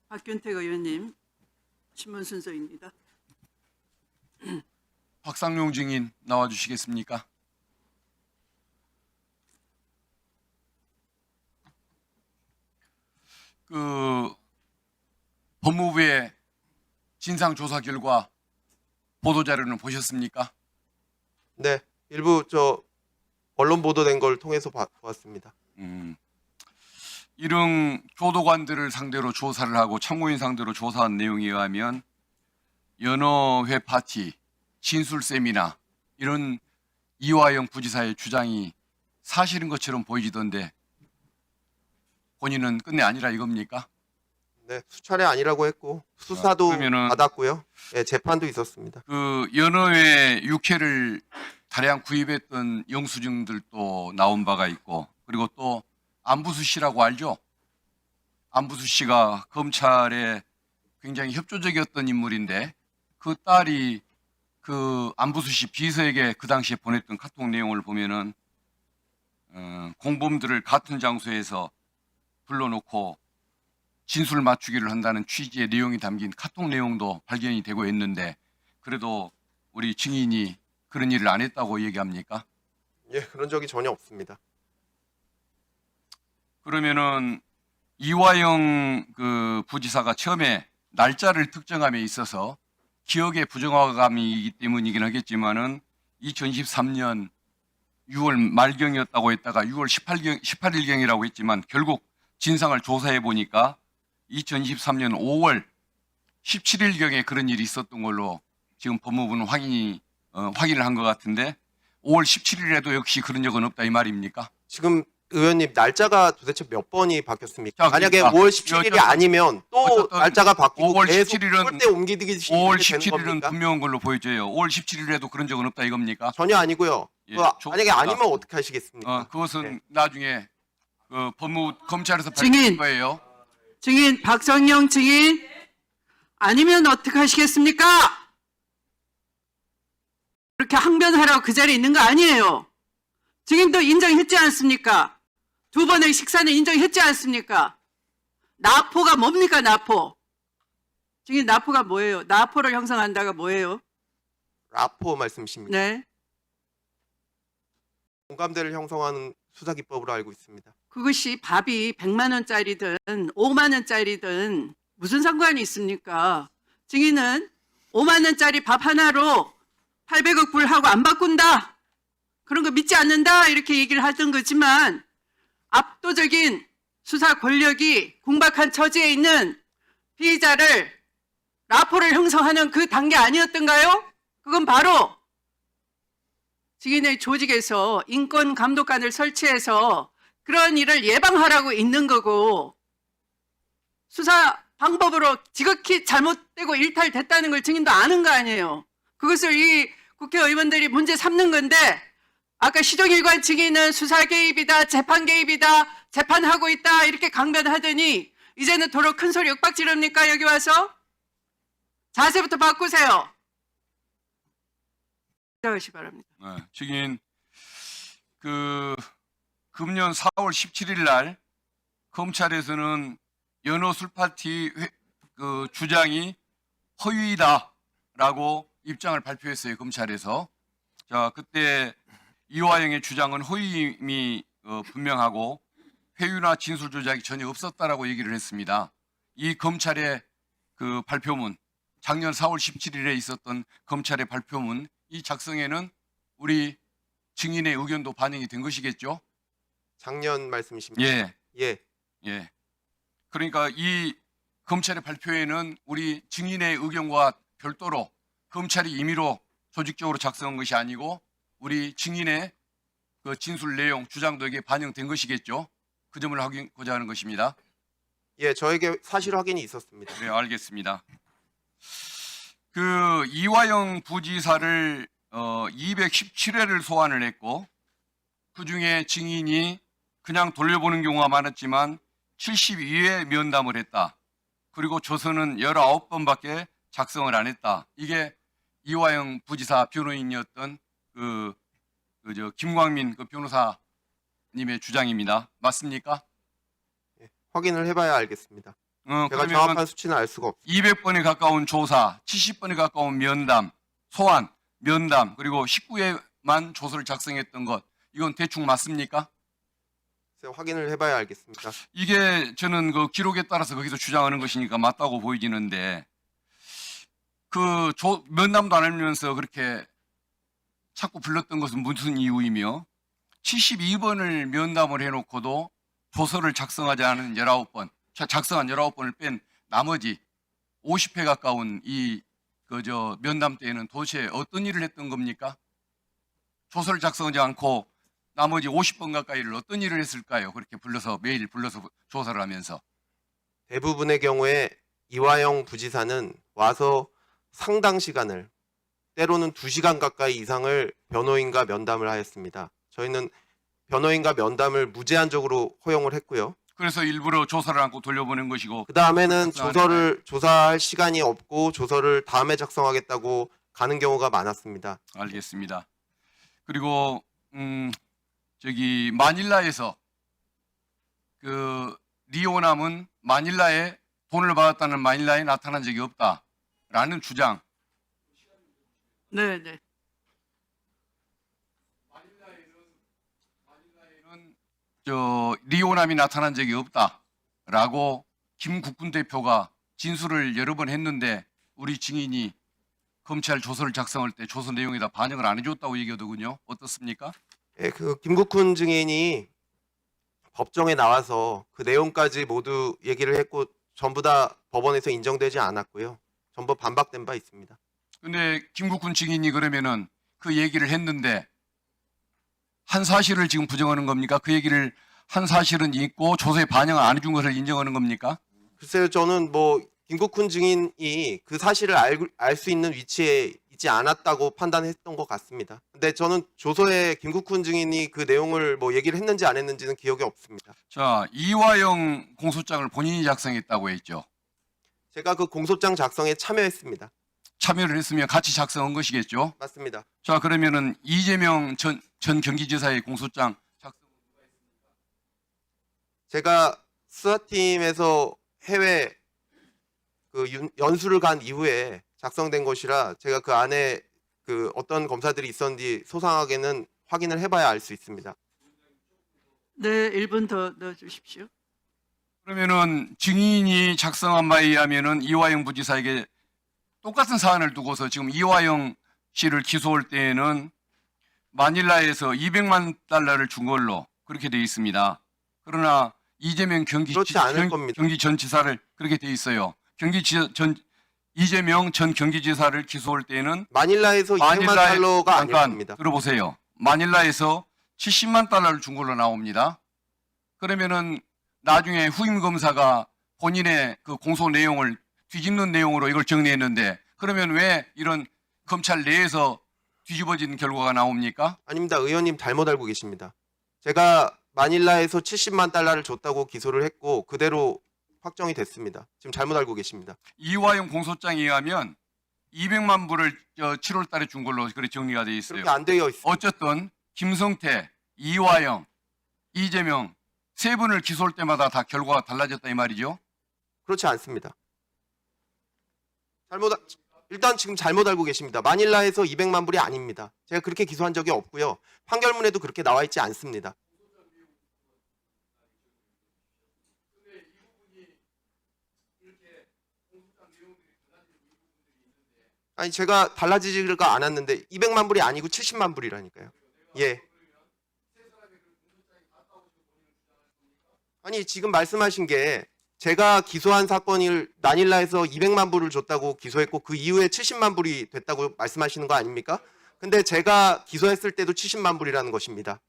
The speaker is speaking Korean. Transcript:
박균택 의원님, 신문 순서입니다. 박상용 증인 나와주시겠습니까? 법무부의 진상조사 결과 보도자료는 보셨습니까? 네, 일부 언론 보도된 걸 통해서 보았습니다. 이런 교도관들을 상대로 조사를 하고 참고인 상대로 조사한 내용에 의하면 연어회 파티, 진술 세미나 이런 이화영 부지사의 주장이 사실인 것처럼 보이던데 본인은 끝내 아니라 이겁니까? 네, 수차례 아니라고 했고 수사도 그러면은 받았고요. 네, 재판도 있었습니다. 연어회 육회를 다량 구입했던 영수증들도 나온 바가 있고, 그리고 또 안부수 씨라고 알죠? 안부수 씨가 검찰에 굉장히 협조적이었던 인물인데 그 딸이 그 안부수 씨 비서에게 그 당시에 보냈던 카톡 내용을 보면은 공범들을 같은 장소에서 불러놓고 진술 맞추기를 한다는 취지의 내용이 담긴 카톡 내용도 발견이 되고 있는데 그래도 우리 증인이 그런 일을 안 했다고 얘기합니까? 예, 그런 적이 전혀 없습니다. 그러면은 이화영 그 부지사가 처음에 날짜를 특정함에 있어서 기억의 부정화감이기 때문이긴 하겠지만은 2023년 6월 말경이었다고 했다가 6월 18일경이라고 했지만 결국 진상을 조사해 보니까 2023년 5월 17일경에 그런 일이 있었던 걸로 지금 법무부는 확인을 한 것 같은데 5월 17일에도 역시 그런 적은 없다 이 말입니까? 지금 의원님 날짜가 도대체 몇 번이 바뀌었습니까? 자, 만약에 그러니까 5월 17일이 아니면 또 어쨌든 날짜가 바뀌고 5월 계속 17일은 꼴대 옮기듯이 5월 되는 17일은 겁니까? 분명한 걸로 보여져요. 5월 17일에도 그런 적은 없다 이겁니까? 전혀 아니고요. 예, 만약에 좋습니다. 아니면 어떻게 하시겠습니까? 그것은 네. 나중에 법무부 검찰에서 증인! 밝힐 거예요. 증인 박성영 증인, 아니면 어떻게 하시겠습니까? 그렇게 항변하라고 그 자리에 있는 거 아니에요. 증인도 인정했지 않습니까? 두 번의 식사는 인정했지 않습니까? 나포가 뭡니까, 나포? 증인, 나포가 뭐예요? 나포를 형성한다가 뭐예요? 라포 말씀이십니까? 네. 공감대를 형성하는 수사 기법으로 알고 있습니다. 그것이 밥이 100만 원짜리든 5만 원짜리든 무슨 상관이 있습니까? 증인은 5만 원짜리 밥 하나로 800억 불하고 안 바꾼다. 그런 거 믿지 않는다. 이렇게 얘기를 하던 거지만 압도적인 수사 권력이 궁박한 처지에 있는 피의자를 라포를 형성하는 그 단계 아니었던가요? 그건 바로 증인의 조직에서 인권감독관을 설치해서 그런 일을 예방하라고 있는 거고, 수사 방법으로 지극히 잘못되고 일탈됐다는 걸 증인도 아는 거 아니에요. 그것을 이 국회의원들이 문제 삼는 건데, 아까 시종일관 증인은 수사 개입이다, 재판 개입이다, 재판하고 있다 이렇게 강변하더니 이제는 도로 큰 소리 윽박지릅니까? 여기 와서 자세부터 바꾸세요. 시작하시 바랍니다. 네, 증인 금년 4월 17일 날 검찰에서는 연어 술 파티 주장이 허위다라고 입장을 발표했어요. 검찰에서. 자, 그때 이화영의 주장은 허위임이 분명하고 회유나 진술 조작이 전혀 없었다라고 얘기를 했습니다. 이 검찰의 그 발표문, 작년 4월 17일에 있었던 검찰의 발표문, 이 작성에는 우리 증인의 의견도 반영이 된 것이겠죠? 작년 말씀이십니까? 예, 예. 예. 그러니까 이 검찰의 발표에는 우리 증인의 의견과 별도로 검찰이 임의로 조직적으로 작성한 것이 아니고 우리 증인의 그 진술 내용, 주장도 이게 반영된 것이겠죠? 그 점을 확인하고자 하는 것입니다. 예, 저에게 사실 확인이 있었습니다. 네, 알겠습니다. 그 이화영 부지사를 217회를 소환을 했고 그 중에 증인이 그냥 돌려보는 경우가 많았지만 72회 면담을 했다. 그리고 조서는 19번밖에 작성을 안 했다. 이게 이화영 부지사 변호인이었던 김광민 그 변호사님의 주장입니다. 맞습니까? 예, 확인을 해봐야 알겠습니다. 제가 그러면 정확한 수치는 알 수가 없습니다. 200번에 가까운 조사, 70번에 가까운 면담, 소환, 면담, 그리고 19회만 조서를 작성했던 것, 이건 대충 맞습니까? 제가 확인을 해봐야 알겠습니다. 이게 저는 그 기록에 따라서 거기서 주장하는 것이니까 맞다고 보이지는데, 그 면담도 안 하면서 그렇게 자꾸 불렀던 것은 무슨 이유이며, 72번을 면담을 해놓고도 조서를 작성하지 않은 19번, 작성한 19번을 뺀 나머지 50회 가까운 면담 때에는 도대체 어떤 일을 했던 겁니까? 조서를 작성하지 않고 나머지 50번 가까이를 어떤 일을 했을까요? 그렇게 매일 불러서 조사를 하면서. 대부분의 경우에 이화영 부지사는 와서 상당 시간을, 때로는 2시간 가까이 이상을 변호인과 면담을 하였습니다. 저희는 변호인과 면담을 무제한적으로 허용을 했고요. 그래서 일부러 조사를 않고 돌려보낸 것이고, 그 다음에는 작성 조사할 시간이 없고 조서를 다음에 작성하겠다고 가는 경우가 많았습니다. 알겠습니다. 그리고 마닐라에서 그 리오남은 마닐라에 돈을 받았다는 마닐라에 나타난 적이 없다라는 주장. 네, 네. 리오남이 나타난 적이 없다라고 김국군 대표가 진술을 여러 번 했는데, 우리 증인이 검찰 조서를 작성할 때 조서 내용에다 반영을 안 해줬다고 얘기하더군요. 어떻습니까? 예, 그 김국훈 증인이 법정에 나와서 그 내용까지 모두 얘기를 했고 전부 다 법원에서 인정되지 않았고요. 전부 반박된 바 있습니다. 근데 김국군 증인이 그러면은 그 얘기를 했는데 한 사실을 지금 부정하는 겁니까? 그 얘기를 한 사실은 있고 조서에 반영을 안 해준 것을 인정하는 겁니까? 글쎄요, 저는 김국훈 증인이 그 사실을 알 수 있는 위치에 있지 않았다고 판단했던 것 같습니다. 근데 저는 조서에 김국훈 증인이 그 내용을 얘기를 했는지 안 했는지는 기억이 없습니다. 자, 이화영 공소장을 본인이 작성했다고 했죠. 제가 그 공소장 작성에 참여했습니다. 참여를 했으면 같이 작성한 것이겠죠. 맞습니다. 자, 그러면은 이재명 전 경기지사의 공소장 작성. 제가 수사팀에서 해외 연수를 간 이후에 작성된 것이라 제가 그 안에 어떤 검사들이 있었는지 소상하게는 확인을 해봐야 알 수 있습니다. 네, 1분 더 넣어주십시오. 그러면은 증인이 작성한 바에 의하면은 이화영 부지사에게 똑같은 사안을 두고서 지금 이화영 씨를 기소할 때에는 마닐라에서 200만 달러를 준 걸로 그렇게 돼 있습니다. 그러나 이재명 그렇지 않을 겁니다. 경기지사를 그렇게 돼 있어요. 이재명 전 경기지사를 기소할 때에는 마닐라에서 200만 달러가 아닐 잠깐 겁니다. 들어보세요. 마닐라에서 70만 달러를 준 걸로 나옵니다. 그러면은 나중에 후임 검사가 본인의 그 공소 내용을 뒤집는 내용으로 이걸 정리했는데, 그러면 왜 이런 검찰 내에서 뒤집어진 결과가 나옵니까? 아닙니다. 의원님 잘못 알고 계십니다. 제가 마닐라에서 70만 달러를 줬다고 기소를 했고 그대로 확정이 됐습니다. 지금 잘못 알고 계십니다. 이화영 공소장에 의하면 200만 불을 7월 달에 준 걸로 그렇게 정리가 돼 있어요. 그렇게 안 되어 있습니다. 어쨌든 김성태, 이화영, 이재명 세 분을 기소할 때마다 다 결과가 달라졌다 이 말이죠. 그렇지 않습니다. 일단 지금 잘못 알고 계십니다. 마닐라에서 200만 불이 아닙니다. 제가 그렇게 기소한 적이 없고요. 판결문에도 그렇게 나와 있지 않습니다. 아니 제가 달라지지가 않았는데 200만 불이 아니고 70만 불이라니까요. 예. 아니 지금 말씀하신 게 제가 기소한 사건이 마닐라에서 200만 불을 줬다고 기소했고 그 이후에 70만 불이 됐다고 말씀하시는 거 아닙니까? 근데 제가 기소했을 때도 70만 불이라는 것입니다.